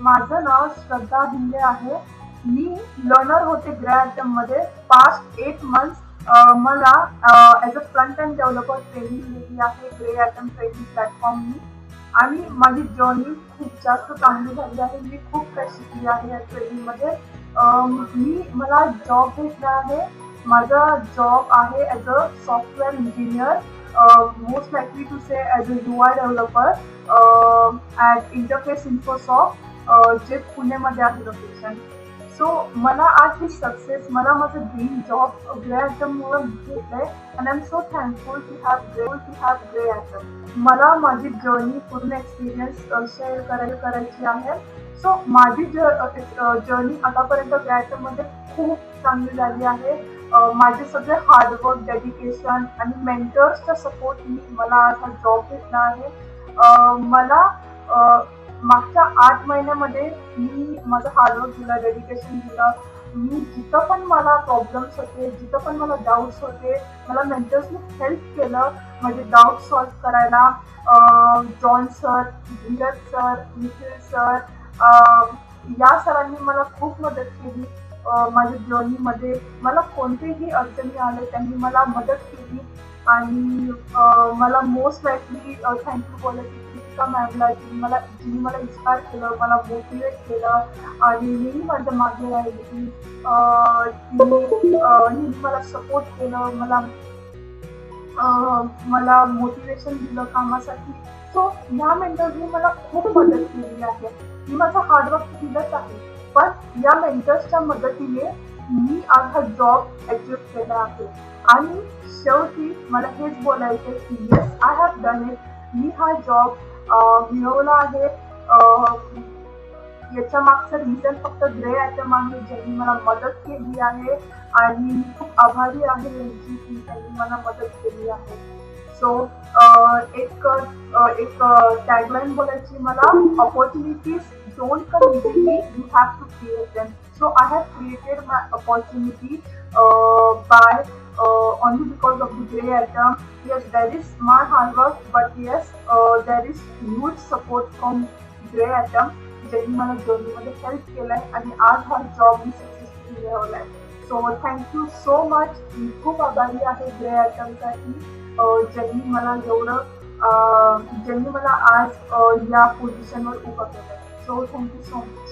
माझं नाव श्रद्धा भिंगे आहे. मी लर्नर होते ग्रे ॲटममध्ये. पास्ट 8 मंथ्स मला as a front end developer training दिली आहे ग्रे ॲटम ट्रेनिंग प्लॅटफॉर्मनी. आणि माझी जर्नी खूप जास्त चांगली झाली आहे. मी खूप काही शिकली आहे या ट्रेनिंगमध्ये. मला जॉब भेटला आहे. माझा जॉब आहे as a software engineer, most likely to say as a UI developer at Interface Infosoft, जे पुणेमध्ये आहे लोकेशन. सो मला आज ही सक्सेस, मला माझं ड्रीम जॉब ग्रे ॲटममुळे भेटलंय and I am so thankful to have Grey Atom. मला माझी जर्नी पूर्ण एक्सपिरियन्स शेअर करायची आहे. सो माझी जर्नी आतापर्यंत ग्रे ॲटममध्ये खूप चांगली झाली आहे. माझे सगळे हार्डवर्क, डेडिकेशन आणि मेंटर्सचा सपोर्टनी मला आज हा जॉब भेटला आहे. मला मागच्या 8 महिन्यामध्ये मी माझं हार्डवर्क दिलं, डेडिकेशन दिलं. मी जिथं पण मला प्रॉब्लेम्स होते, जिथं पण मला डाऊट्स होते, मला मेंटर्सनी हेल्प केलं माझे डाऊट सॉल्व्ह करायला. John sir, Dheeraj sir, Nikhil sir, या सरांनी मला खूप मदत केली. माझ्या जर्नीमध्ये मला कोणतेही अडचणी आले त्यांनी मला मदत केली. आणि मला मोस्ट लाईकली थँक्यू बोलायची कृतिका मॅमला, जिने मला इन्स्पायर केलं, मला मोटिवेट केलं आणि नेहमी माझ्या मागे राहिली. तिने मला सपोर्ट केलं, मला मोटिवेशन दिलं कामासाठी. सो ह्या मेंटर्सनी मला खूप मदत केलेली आहे. मी माझं हार्डवर्क दिलंच आहे, पण या मेंटर्सच्या मदतीने मी आज हा जॉब अचीव केला आहे. आणि शेवटी मला हेच बोलायचं की yes, I have done it. मी हा जॉब मिळवला आहे. याच्या मागचं रिझन फक्त ग्रे ॲटम आहे, ज्यांनी मला मदत केली आहे आणि मी खूप आभारी आहे यांची की त्यांनी मला मदत केली आहे. सो एक टॅगलाईन बोलायची मला, opportunities don't come easily, you have to create them. So I have created my opportunity by only because of the grey atom. Yes, there is my hard work, but yes, there is huge support from grey atom, ज्यांनी मला जर्नीमध्ये help केलंय आणि आज हा job मी successfully मिळवलाय. So thank you so much. मी खूप आभारी आहे ग्रे ॲटमसाठी, ज्यांनी मला आज या पोझिशनवर उभं केलं. So thank you so much.